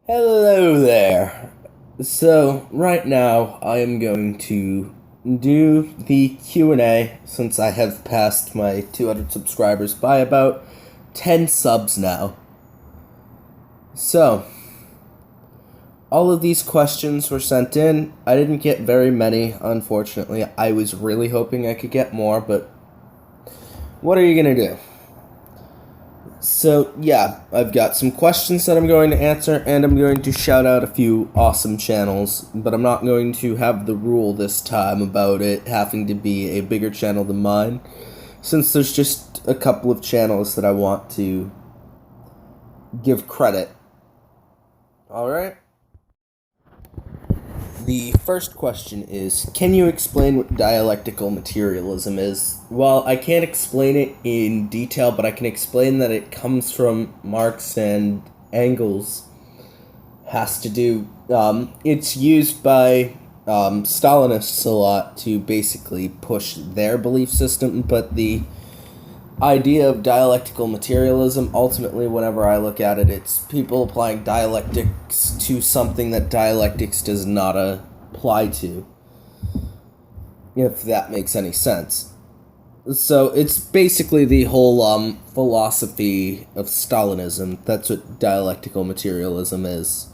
Hello there. So, right now I am going to do the Q&A since I have passed my 200 subscribers by about 10 subs now. So, all of these questions were sent in. I didn't get very many, unfortunately. I was really hoping I could get more, but what are you going to do? So, yeah, I've got some questions that I'm going to answer, and I'm going to shout out a few awesome channels, but I'm not going to have the rule this time about it having to be a bigger channel than mine, since there's just a couple of channels that I want to give credit. Alright? The first question is, can you explain what dialectical materialism is? Well, I can't explain it in detail, but I can explain that it comes from Marx and Engels. Has to do, it's used by Stalinists a lot to basically push their belief system, but the idea of dialectical materialism, ultimately, whenever I look at it, it's people applying dialectics to something that dialectics does not apply to, if that makes any sense. So it's basically the whole philosophy of Stalinism. That's what dialectical materialism is.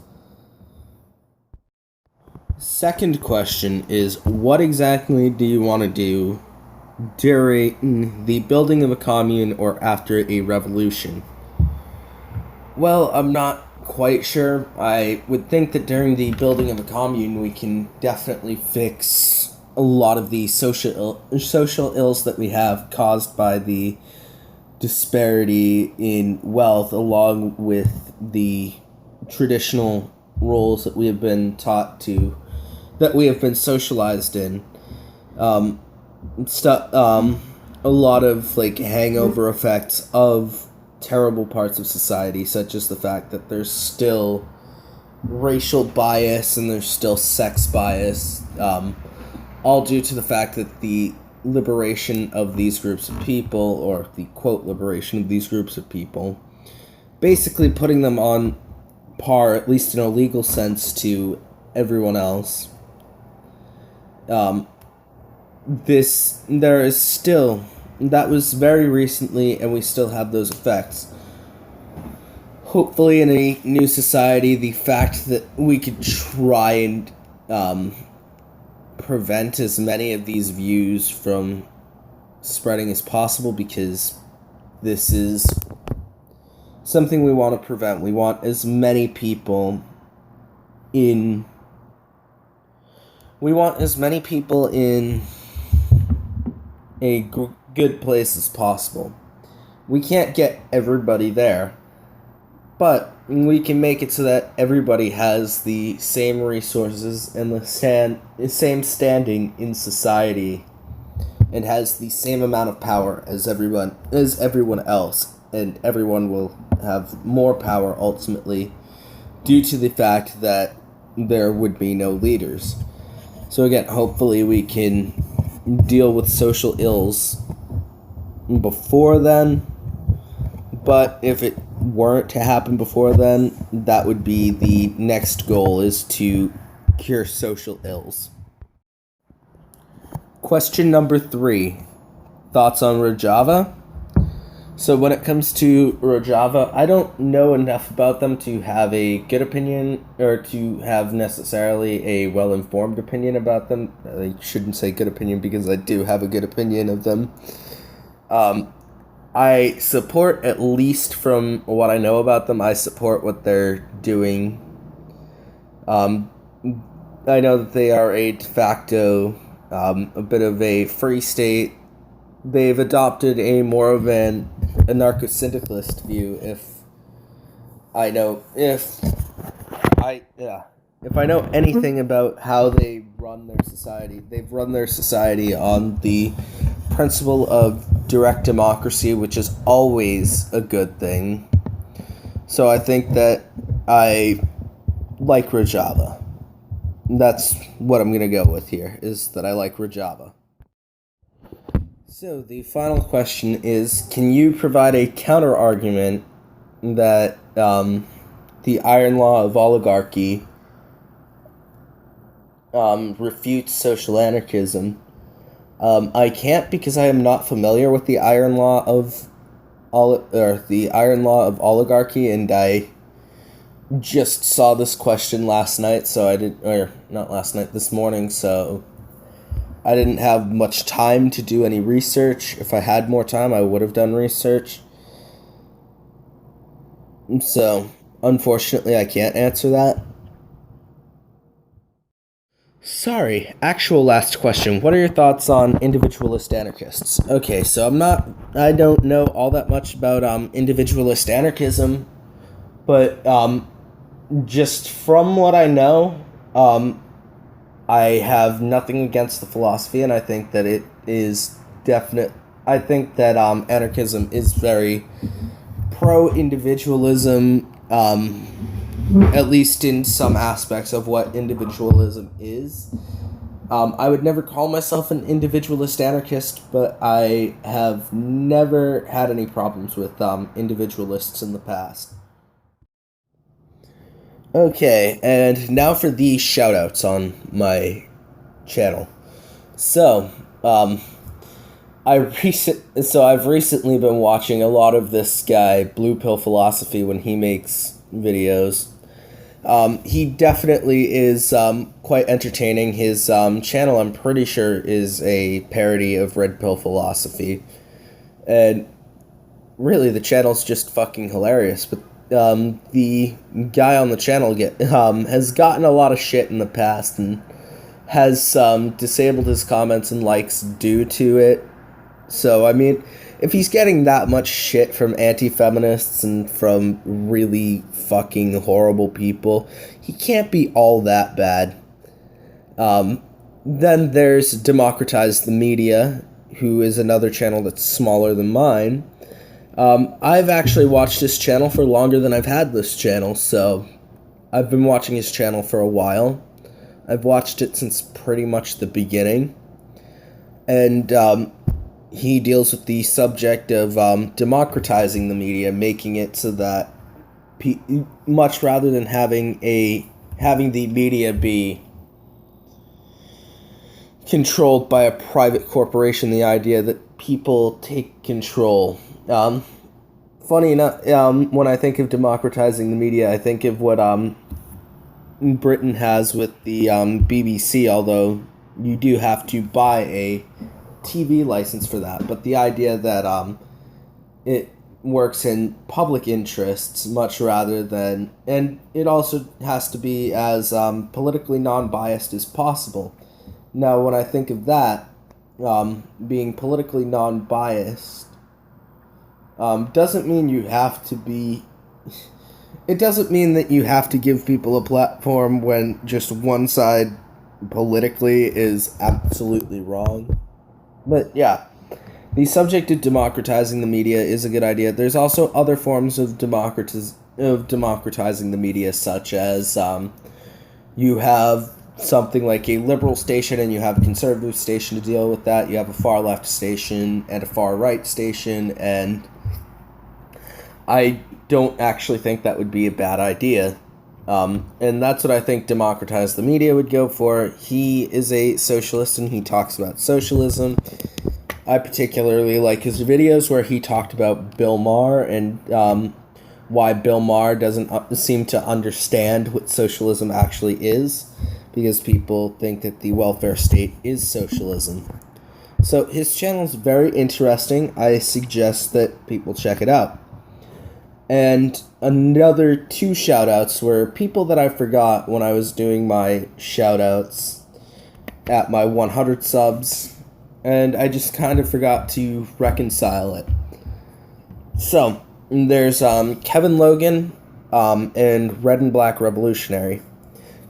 Second question is, what exactly do you want to do during the building of a commune or after a revolution? Well, I'm not quite sure. I would think that during the building of a commune, we can definitely fix a lot of the social ills that we have caused by the disparity in wealth, along with the traditional roles that we have been taught to, that we have been socialized in. A lot of hangover effects of terrible parts of society, such as the fact that there's still racial bias and there's still sex bias, all due to the fact that the liberation of these groups of people, or the quote liberation of these groups of people, basically putting them on par, at least in a legal sense, to everyone else. There is still, that was very recently, and we still have those effects. Hopefully in a new society, the fact that we could try and prevent as many of these views from spreading as possible, because this is something we want to prevent. We want as many people in a good place as possible. We can't get everybody there, but we can make it so that everybody has the same resources and the same standing in society, and has the same amount of power as everyone else, and everyone will have more power ultimately, due to the fact that there would be no leaders. So again, hopefully we can deal with social ills before then, but if it weren't to happen before then, that would be the next goal, is to cure social ills. Question number 3. Thoughts on Rojava? So when it comes to Rojava, I don't know enough about them to have a good opinion, or to have necessarily a well-informed opinion about them. I shouldn't say good opinion, because I do have a good opinion of them. I support, at least from what I know about them, I support what they're doing. I know that they are a de facto, a bit of a free state. They've adopted a more of an anarcho-syndicalist view. If I know anything about how they run their society, they've run their society on the principle of direct democracy, which is always a good thing. So I think that I like Rojava. That's what I'm going to go with here, is that I like Rojava. So the final question is, can you provide a counter-argument that the iron law of oligarchy refutes social anarchism. I can't because I am not familiar with the iron law of the iron law of oligarchy, and I just saw this question last night, so I didn't, or not last night, this morning, so I didn't have much time to do any research. If I had more time, I would have done research. So, unfortunately, I can't answer that. Sorry, actual last question. What are your thoughts on individualist anarchists? Okay, so I don't know all that much about individualist anarchism, but just from what I know, I have nothing against the philosophy, and I think that it is definite. I think that anarchism is very pro-individualism, at least in some aspects of what individualism is. I would never call myself an individualist anarchist, but I have never had any problems with individualists in the past. Okay, and now for the shoutouts on my channel. So, I've recently been watching a lot of this guy, Blue Pill Philosophy, when he makes videos. He definitely is quite entertaining. His channel, I'm pretty sure, is a parody of Red Pill Philosophy. And really, the channel's just fucking hilarious. But the guy on the channel has gotten a lot of shit in the past and has disabled his comments and likes due to it. So, I mean, if he's getting that much shit from anti-feminists and from really fucking horrible people, he can't be all that bad. Then there's Democratize the Media, who is another channel that's smaller than mine. I've actually watched this channel for longer than I've had this channel, so I've been watching his channel for a while. I've watched it since pretty much the beginning. And he deals with the subject of democratizing the media, making it so that much rather than having the media be controlled by a private corporation, the idea that people take control. Funny enough, when I think of democratizing the media, I think of what Britain has with the BBC, although you do have to buy a TV license for that. But the idea that it works in public interests much rather than, and it also has to be as politically non-biased as possible. Now, when I think of that, being politically non-biased doesn't mean you have to be. It doesn't mean that you have to give people a platform when just one side politically is absolutely wrong. But yeah, the subject of democratizing the media is a good idea. There's also other forms of democratizing the media, such as you have something like a liberal station and you have a conservative station to deal with that. You have a far left station and a far right station, and I don't actually think that would be a bad idea. And that's what I think Democratize the Media would go for. He is a socialist and he talks about socialism. I particularly like his videos where he talked about Bill Maher and why Bill Maher doesn't seem to understand what socialism actually is, because people think that the welfare state is socialism. So his channel is very interesting. I suggest that people check it out. And another two shoutouts were people that I forgot when I was doing my shoutouts at my 100 subs, and I just kind of forgot to reconcile it. So, there's Kevin Logan and Red and Black Revolutionary.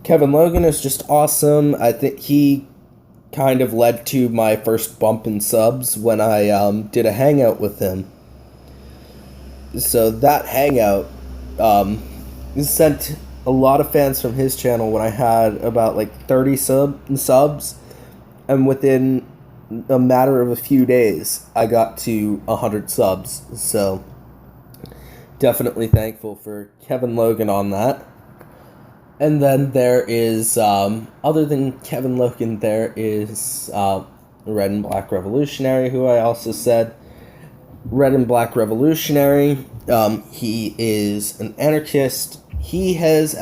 Kevin Logan is just awesome. I think he kind of led to my first bump in subs when I did a hangout with him. So that hangout sent a lot of fans from his channel when I had about like 30 subs, and within a matter of a few days I got to 100 subs. So definitely thankful for Kevin Logan on that. And then there is, other than Kevin Logan, there is Red and Black Revolutionary, who I also said. Red and Black Revolutionary, he is an anarchist. He is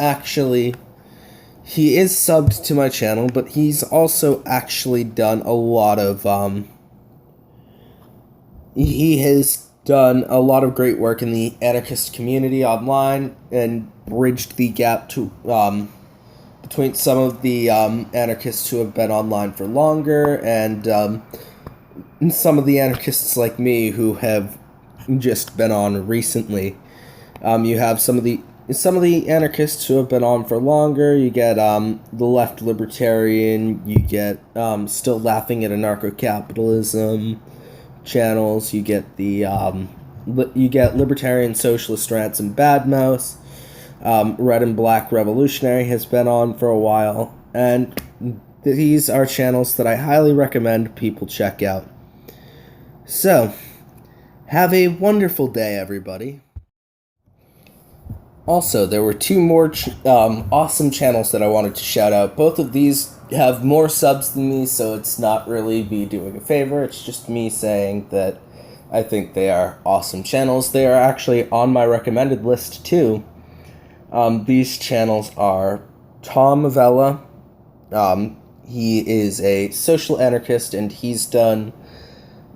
subbed to my channel, but he's also actually done a lot of, he has done a lot of great work in the anarchist community online and bridged the gap to between some of the anarchists who have been online for longer and some of the anarchists like me who have just been on recently. You have some of the anarchists who have been on for longer. You get the left libertarian. You get still laughing at anarcho-capitalism channels. You get the libertarian socialist rants and badmouths. Red and Black Revolutionary has been on for a while, and these are channels that I highly recommend people check out. So, have a wonderful day, everybody. Also, there were two more awesome channels that I wanted to shout out. Both of these have more subs than me, so it's not really me doing a favor. It's just me saying that I think they are awesome channels. They are actually on my recommended list, too. These channels are Tom Avella. He is a social anarchist, and he's done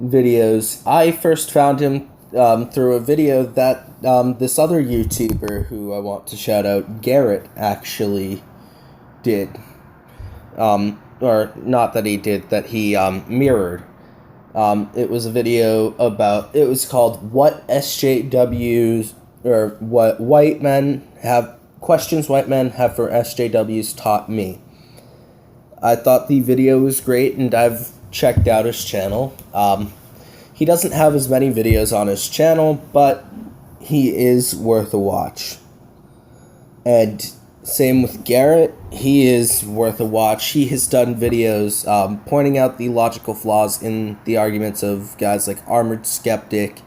videos. I first found him through a video that this other YouTuber who I want to shout out, Garrett, actually did. Or not that he did, that he mirrored. It was a video about, it was called What SJWs, or What White Men Have, Questions White Men Have for SJWs Taught Me. I thought the video was great, and I've checked out his channel. He doesn't have as many videos on his channel, but he is worth a watch. And same with Garrett, he is worth a watch. He has done videos pointing out the logical flaws in the arguments of guys like Armored Skeptic,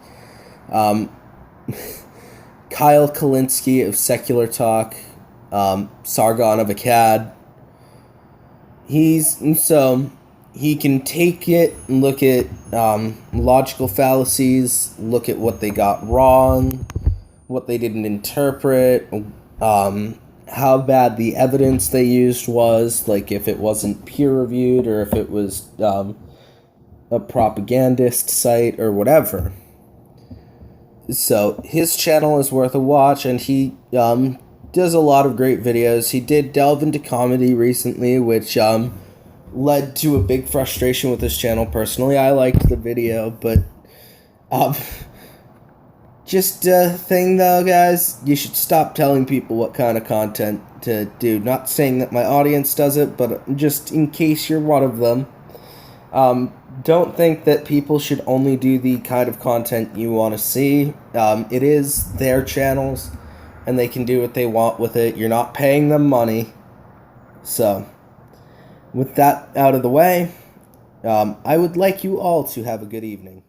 Kyle Kalinske of Secular Talk, Sargon of Akkad. He can take it and look at logical fallacies, look at what they got wrong, what they didn't interpret, how bad the evidence they used was, like if it wasn't peer-reviewed or if it was a propagandist site or whatever. So his channel is worth a watch, and he does a lot of great videos. He did delve into comedy recently, which led to a big frustration with his channel personally. I liked the video, but just a thing though, guys, you should stop telling people what kind of content to do. Not saying that my audience does it, but just in case you're one of them, don't think that people should only do the kind of content you want to see. It is their channels, and they can do what they want with it. You're not paying them money. So, with that out of the way, I would like you all to have a good evening.